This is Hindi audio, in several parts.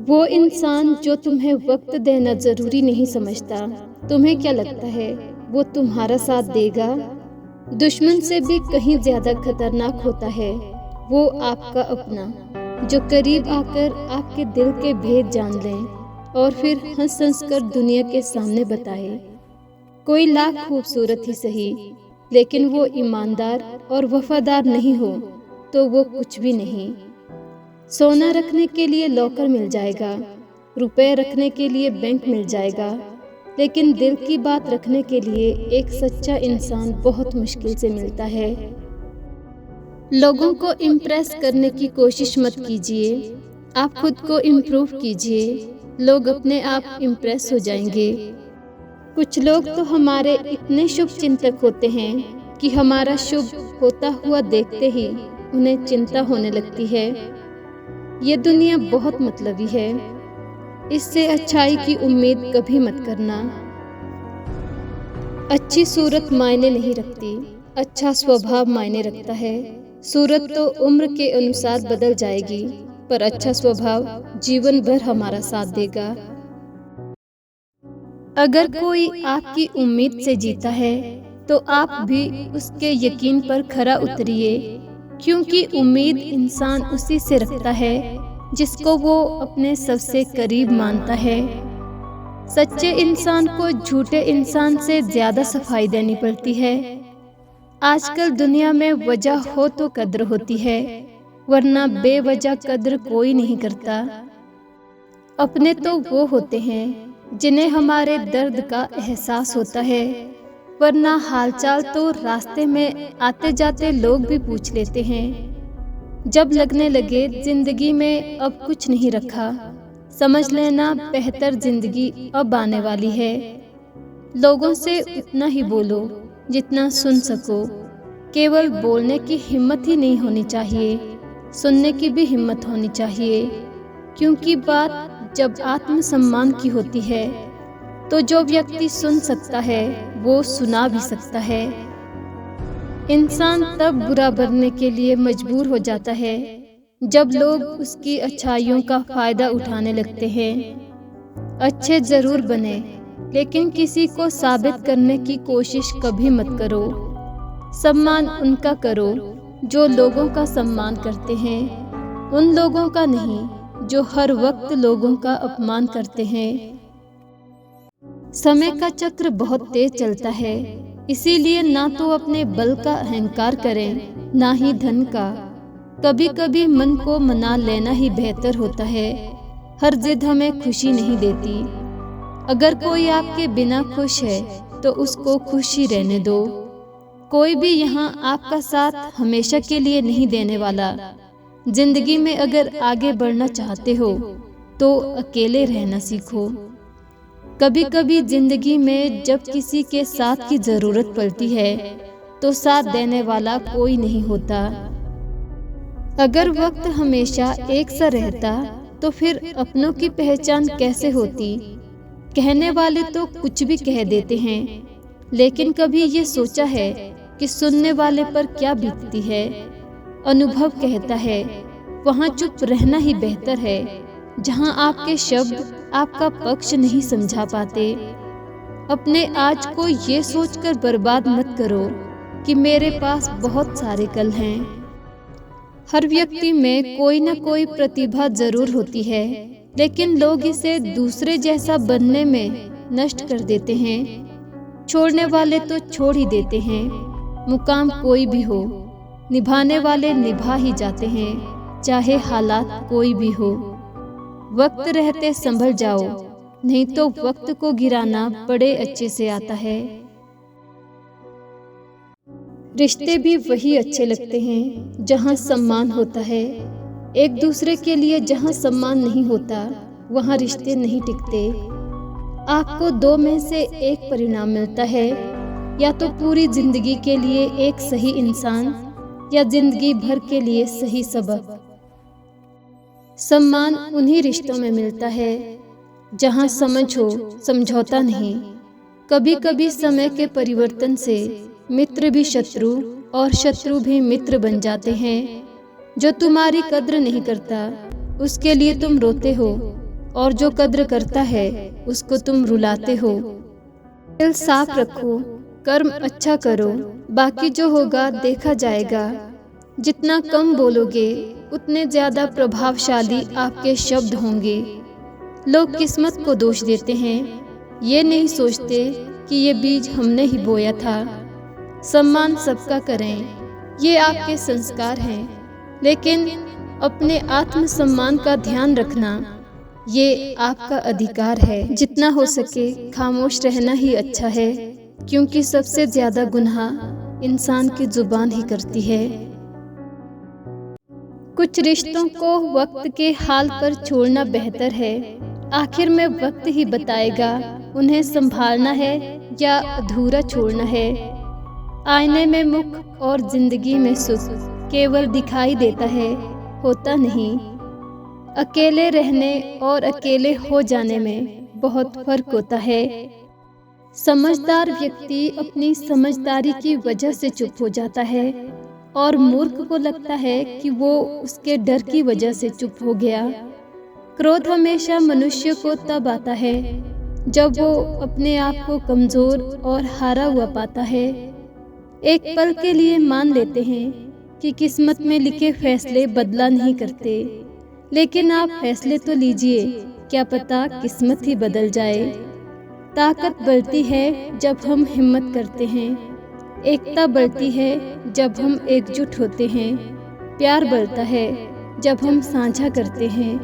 वो इंसान जो तुम्हें वक्त देना ज़रूरी नहीं समझता, तुम्हें क्या लगता है वो तुम्हारा साथ देगा? दुश्मन से भी कहीं ज़्यादा खतरनाक होता है वो आपका अपना, जो करीब आकर आपके दिल के भेद जान लें और फिर हंस हंस कर दुनिया के सामने बताए। कोई लाख खूबसूरत ही सही, लेकिन वो ईमानदार और वफादार नहीं हो तो वो कुछ भी नहीं। सोना रखने के लिए लॉकर मिल जाएगा, रुपए रखने के लिए बैंक मिल जाएगा, लेकिन दिल की बात रखने के लिए एक सच्चा इंसान बहुत मुश्किल से मिलता है। लोगों को इम्प्रेस करने की कोशिश मत कीजिए, आप खुद को इम्प्रूव कीजिए, लोग अपने आप इम्प्रेस हो जाएंगे। कुछ लोग तो हमारे इतने शुभ चिंतक होते हैं कि हमारा शुभ होता हुआ देखते ही उन्हें चिंता होने लगती है। ये दुनिया बहुत मतलबी है, इससे अच्छाई की उम्मीद कभी मत करना। अच्छी सूरत मायने नहीं रखती, अच्छा स्वभाव मायने रखता है। सूरत तो उम्र के अनुसार बदल जाएगी, पर अच्छा स्वभाव जीवन भर हमारा साथ देगा। अगर कोई आपकी उम्मीद से जीता है तो आप भी उसके यकीन पर खरा उतरिए, क्योंकि उम्मीद इंसान उसी से रखता है जिसको वो अपने सबसे करीब मानता है। सच्चे इंसान को झूठे इंसान से ज्यादा सफाई देनी पड़ती है। आजकल दुनिया में वजह हो तो कद्र होती है, वरना बेवजह कद्र कोई नहीं करता। अपने तो वो होते हैं जिन्हें हमारे दर्द का एहसास होता है, वरना हालचाल तो रास्ते में आते जाते लोग भी पूछ लेते हैं। जब लगने लगे जिंदगी में अब कुछ नहीं रखा, समझ लेना बेहतर जिंदगी अब आने वाली है। लोगों से उतना ही बोलो जितना सुन सको, केवल बोलने की हिम्मत ही नहीं होनी चाहिए, सुनने की भी हिम्मत होनी चाहिए। क्योंकि बात जब आत्मसम्मान की होती है तो जो व्यक्ति सुन सकता है वो सुना भी सकता है। इंसान तब बुरा बनने के लिए मजबूर हो जाता है जब लोग उसकी अच्छाइयों का फायदा उठाने लगते हैं। अच्छे जरूर बने, लेकिन किसी को साबित करने की कोशिश कभी मत करो। सम्मान उनका करो जो लोगों का सम्मान करते हैं, उन लोगों का नहीं जो हर वक्त लोगों का अपमान करते हैं। समय का चक्र बहुत तेज चलता है, इसीलिए ना तो अपने बल का अहंकार करें, ना ही धन का। कभी कभी मन को मना लेना ही बेहतर होता है। हर जिद हमें खुशी नहीं देती। अगर कोई आपके बिना खुश है तो उसको खुश ही रहने दो। कोई भी यहाँ आपका साथ हमेशा के लिए नहीं देने वाला। जिंदगी में अगर आगे बढ़ना चाहते हो तो अकेले रहना सीखो। कभी कभी जिंदगी में जब किसी के साथ की जरूरत पड़ती है तो साथ देने वाला कोई नहीं होता। अगर वक्त हमेशा एक सा रहता तो फिर अपनों की पहचान कैसे होती। कहने वाले तो कुछ भी कह देते हैं, लेकिन कभी ये सोचा है कि सुनने वाले पर क्या बीतती है। अनुभव कहता है वहाँ चुप रहना ही बेहतर है, जहाँ आपके शब्द आपका पक्ष नहीं समझा पाते। अपने आज को ये सोचकर बर्बाद मत करो कि मेरे पास बहुत सारे कल हैं। हर व्यक्ति में कोई ना कोई प्रतिभा जरूर होती है, लेकिन लोग इसे दूसरे जैसा बनने में नष्ट कर देते हैं। छोड़ने वाले तो छोड़ ही देते हैं, मुकाम कोई भी हो। निभाने वाले निभा ही जाते हैं, चाहे हालात कोई भी हो। वक्त रहते संभल जाओ, नहीं तो वक्त को गिराना बड़े अच्छे से आता है। रिश्ते भी वही अच्छे लगते हैं जहाँ सम्मान होता है। एक दूसरे के लिए जहाँ सम्मान नहीं होता वहाँ रिश्ते नहीं टिकते। आपको दो में से एक परिणाम मिलता है, या तो पूरी जिंदगी के लिए एक सही इंसान, या जिंदगी भर के लिए सही सबक। सम्मान उन्हीं रिश्तों में मिलता है जहाँ समझ हो, समझौता नहीं। कभी कभी समय के परिवर्तन से मित्र भी शत्रु और शत्रु भी मित्र बन जाते हैं। जो तुम्हारी कद्र नहीं करता उसके लिए तुम रोते हो, और जो कद्र करता है उसको तुम रुलाते हो। दिल साफ रखो, कर्म अच्छा करो, बाकी जो होगा देखा जाएगा। जितना कम बोलोगे उतने ज्यादा प्रभावशाली आपके शब्द होंगे। लोग किस्मत को दोष देते हैं, ये नहीं सोचते कि ये बीज हमने ही बोया था। सम्मान सबका करें, ये आपके संस्कार हैं, लेकिन अपने आत्मसम्मान का ध्यान रखना, ये आपका अधिकार है। जितना हो सके खामोश रहना ही अच्छा है, क्योंकि सबसे ज्यादा गुनाह इंसान की जुबान ही करती है। कुछ रिश्तों को वक्त के हाल पर छोड़ना बेहतर है। आखिर में वक्त ही बताएगा उन्हें संभालना है या अधूरा छोड़ना है। आईने में मुख और जिंदगी में सुख केवल दिखाई देता है, होता नहीं। अकेले रहने और अकेले हो जाने में बहुत फर्क होता है। समझदार व्यक्ति अपनी समझदारी की वजह से चुप हो जाता है और मूर्ख को लगता है कि वो उसके डर की वजह से चुप हो गया। क्रोध हमेशा मनुष्य को तब आता है जब वो अपने आप को कमजोर और हारा हुआ पाता है। एक पल के लिए मान लेते हैं कि किस्मत में लिखे फैसले बदला नहीं करते, लेकिन आप फैसले तो लीजिए, क्या पता किस्मत ही बदल जाए। ताकत बढ़ती है जब हम हिम्मत करते हैं, एकता बढ़ती है जब हम एकजुट होते हैं, प्यार बढ़ता है जब हम साझा करते हैं,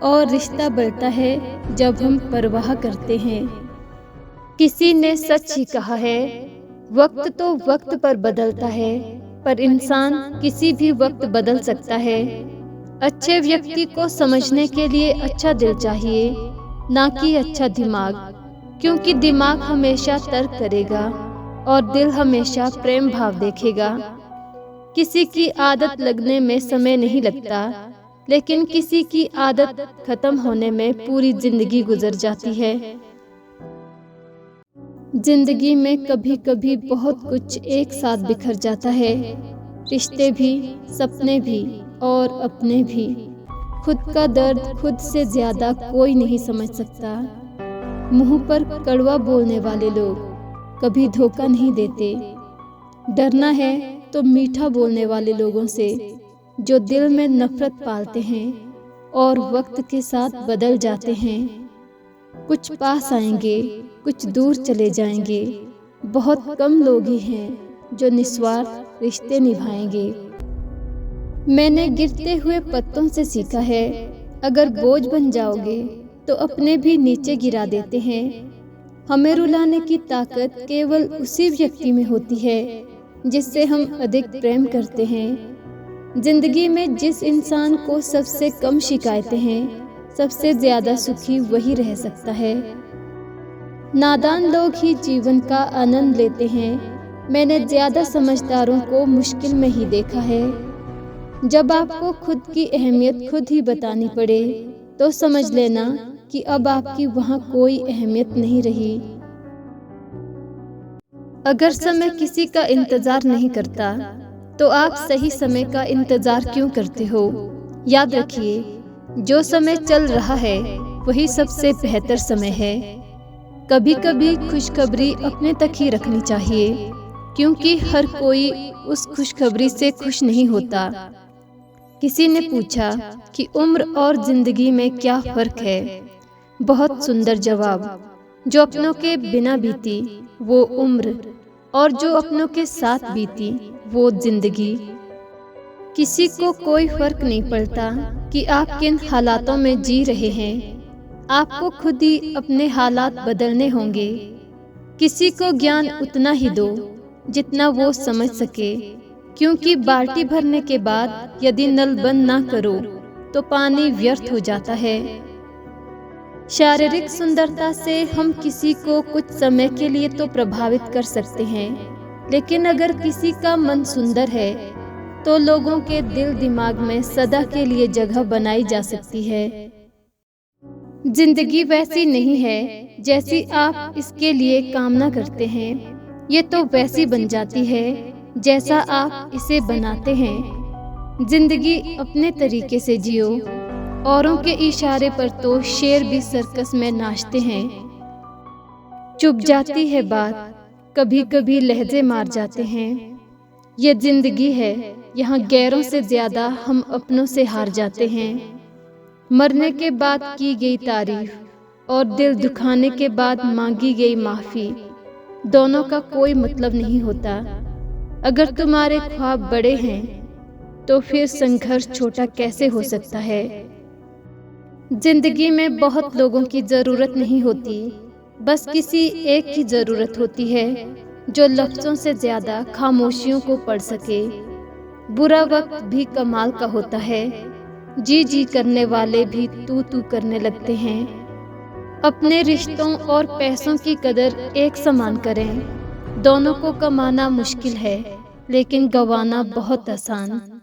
और रिश्ता बढ़ता है जब हम परवाह करते हैं। किसी ने सच ही कहा है, वक्त तो वक्त पर बदलता है, पर इंसान किसी भी वक्त बदल सकता है। अच्छे व्यक्ति को समझने के लिए अच्छा दिल चाहिए, ना कि अच्छा दिमाग, क्योंकि दिमाग हमेशा तर्क करेगा और दिल हमेशा प्रेम भाव देखेगा। किसी की आदत लगने में समय नहीं लगता, लेकिन किसी की आदत खत्म होने में पूरी जिंदगी गुजर जाती है। जिंदगी में कभी कभी बहुत कुछ एक साथ बिखर जाता है, रिश्ते भी, सपने भी और अपने भी। खुद का दर्द खुद से ज्यादा कोई नहीं समझ सकता। मुंह पर कड़वा बोलने वाले लोग कभी धोखा नहीं देते। डरना है तो मीठा बोलने वाले लोगों से, जो दिल में नफरत पालते हैं और वक्त के साथ बदल जाते हैं। कुछ पास आएंगे, कुछ दूर चले जाएंगे। बहुत कम लोग ही हैं जो निस्वार्थ रिश्ते निभाएंगे। मैंने गिरते हुए पत्तों से सीखा है, अगर बोझ बन जाओगे तो अपने भी नीचे गिरा देते हैं। हमें रुलाने की ताकत केवल उसी व्यक्ति में होती है जिससे हम अधिक प्रेम करते हैं। जिंदगी में जिस इंसान को सबसे कम शिकायतें हैं, सबसे ज्यादा सुखी वही रह सकता है। नादान लोग ही जीवन का आनंद लेते हैं। मैंने ज्यादा समझदारों को मुश्किल में ही देखा है। जब आपको खुद की अहमियत खुद ही बतानी पड़े तो समझ लेना कि अब आपकी वहाँ कोई अहमियत नहीं रही। अगर समय किसी का इंतजार नहीं करता तो आप सही समय का इंतजार क्यों करते हो? याद रखिए, जो समय चल रहा है वही सबसे बेहतर समय है। कभी कभी खुशखबरी अपने तक ही रखनी चाहिए, क्योंकि हर कोई उस खुशखबरी से खुश नहीं होता। किसी ने पूछा कि उम्र और जिंदगी में क्या फर्क है? बहुत सुंदर जवाब। जो अपनों के बिना बीती वो उम्र, और जो अपनों के साथ बीती वो जिंदगी। किसी को कोई फर्क नहीं पड़ता कि आप किन हालातों में जी रहे हैं। आपको खुद ही अपने हालात बदलने होंगे। किसी को ज्ञान उतना ही दो जितना वो समझ सके, क्योंकि बाल्टी भरने के बाद यदि नल बंद ना करो तो पानी व्यर्थ हो जाता है। शारीरिक सुंदरता से हम किसी को कुछ समय के लिए तो प्रभावित कर सकते हैं, लेकिन अगर किसी का मन सुंदर है तो लोगों के दिल दिमाग में सदा के लिए जगह बनाई जा सकती है। जिंदगी वैसी नहीं है जैसी आप इसके लिए कामना करते हैं, ये तो वैसी बन जाती है जैसा आप इसे बनाते हैं। जिंदगी अपने तरीके से जियो, औरों के इशारे पर तो शेर भी सर्कस में नाचते हैं। चुप जाती है बात, कभी कभी लहजे मार जाते हैं। ये जिंदगी है, यहाँ गैरों से ज्यादा हम अपनों से हार जाते हैं। मरने के बाद की गई तारीफ और दिल दुखाने के बाद मांगी गई माफी, दोनों का कोई मतलब नहीं होता। अगर तुम्हारे ख्वाब बड़े हैं तो फिर संघर्ष छोटा कैसे हो सकता है। जिंदगी में बहुत लोगों की जरूरत नहीं होती, बस किसी एक की जरूरत होती है जो लफ्जों से ज्यादा खामोशियों को पढ़ सके। बुरा वक्त भी कमाल का होता है, जी जी करने वाले भी तू करने लगते हैं। अपने रिश्तों और पैसों की कदर एक समान करें। दोनों को कमाना मुश्किल है, लेकिन गंवाना बहुत आसान।